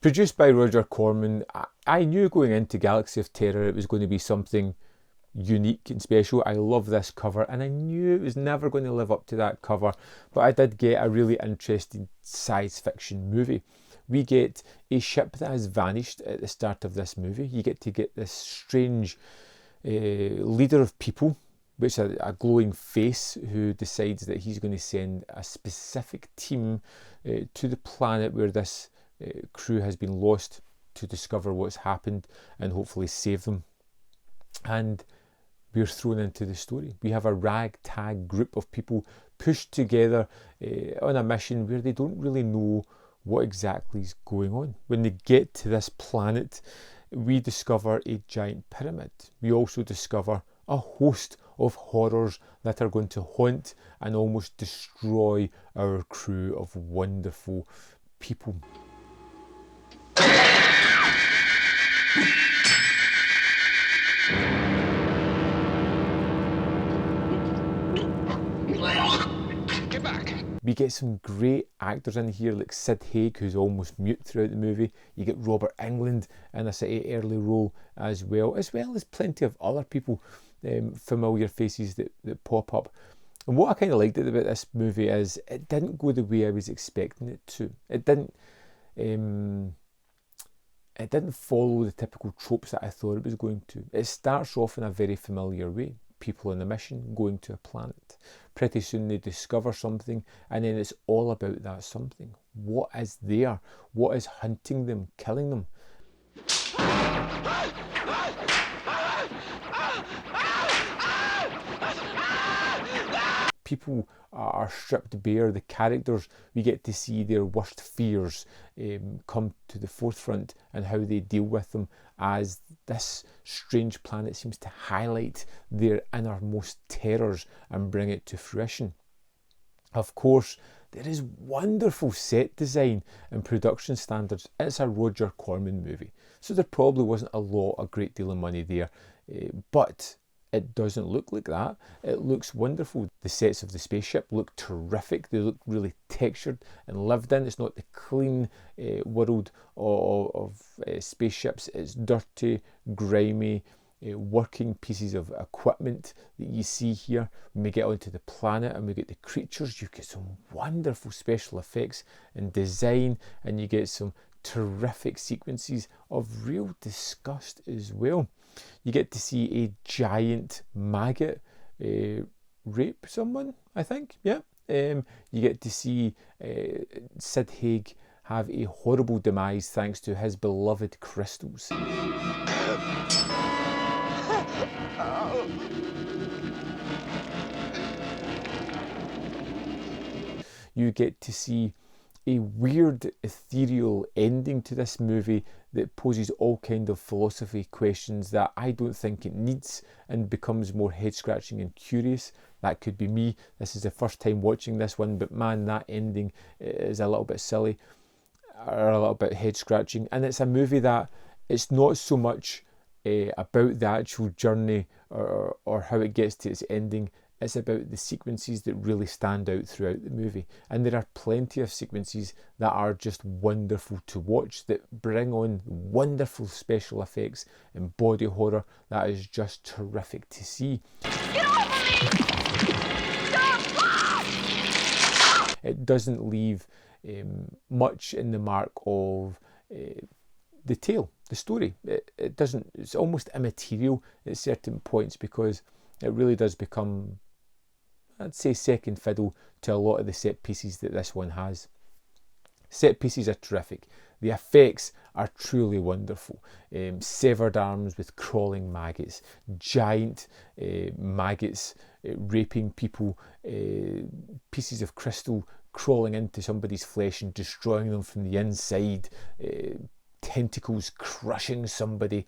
Produced by Roger Corman, I knew going into Galaxy of Terror it was going to be something unique and special. I love this cover, and I knew it was never going to live up to that cover, but I did get a really interesting science fiction movie. We get a ship that has vanished at the start of this movie. You get to get this strange leader of people, which is a glowing face, who decides that he's going to send a specific team to the planet where this crew has been lost to discover what's happened and hopefully save them. And we're thrown into the story. We have a ragtag group of people pushed together on a mission where they don't really know what exactly is going on. When they get to this planet, we discover a giant pyramid. We also discover a host of horrors that are going to haunt and almost destroy our crew of wonderful people. Get back. We get some great actors in here like Sid Haig, who's almost mute throughout the movie. You get Robert Englund in a sort of early role as well as plenty of other people, familiar faces that pop up. And what I kind of liked about this movie is it didn't go the way I was expecting it to. It didn't follow the typical tropes that I thought it was going to. It starts off in a very familiar way. People on a mission going to a planet. Pretty soon they discover something, and then it's all about that something. What is there? What is hunting them, killing them? People are stripped bare. The characters, we get to see their worst fears come to the forefront and how they deal with them as this strange planet seems to highlight their innermost terrors and bring it to fruition. Of course, there is wonderful set design and production standards. It's a Roger Corman movie, so there probably wasn't a great deal of money there, but it doesn't look like that. It looks wonderful. The sets of the spaceship look terrific. They look really textured and lived in. It's not the clean world of spaceships. It's dirty, grimy, working pieces of equipment that you see here. When we get onto the planet and we get the creatures, you get some wonderful special effects and design, and you get some terrific sequences of real disgust as well. You get to see a giant maggot rape someone, I think, yeah. You get to see Sid Haig have a horrible demise thanks to his beloved crystals. You get to see a weird ethereal ending to this movie that poses all kind of philosophy questions that I don't think it needs and becomes more head scratching and curious. That could be me. This is the first time watching this one, but man, that ending is a little bit silly or a little bit head scratching. And it's a movie that it's not so much about the actual journey or how it gets to its ending. It's about the sequences that really stand out throughout the movie. And there are plenty of sequences that are just wonderful to watch, that bring on wonderful special effects and body horror that is just terrific to see. Get off of me! Stop! It doesn't leave much in the mark of the tale, the story. It doesn't, it's almost immaterial at certain points because it really does become, I'd say, second fiddle to a lot of the set pieces that this one has. Set pieces are terrific. The effects are truly wonderful. Severed arms with crawling maggots, giant maggots raping people, pieces of crystal crawling into somebody's flesh and destroying them from the inside, tentacles crushing somebody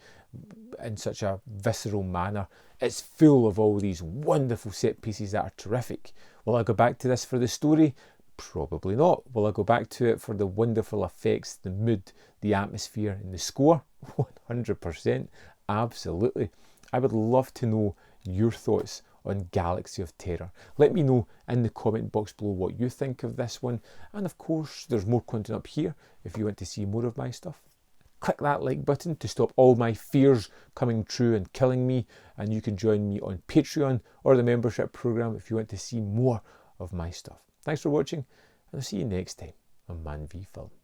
in such a visceral manner. It's full of all these wonderful set pieces that are terrific. Will I go back to this for the story? Probably not. Will I go back to it for the wonderful effects, the mood, the atmosphere and the score? 100%. Absolutely. I would love to know your thoughts on Galaxy of Terror. Let me know in the comment box below what you think of this one, and of course there's more content up here if you want to see more of my stuff. Click that like button to stop all my fears coming true and killing me, and you can join me on Patreon or the membership program if you want to see more of my stuff. Thanks for watching, and I'll see you next time on Man v Film.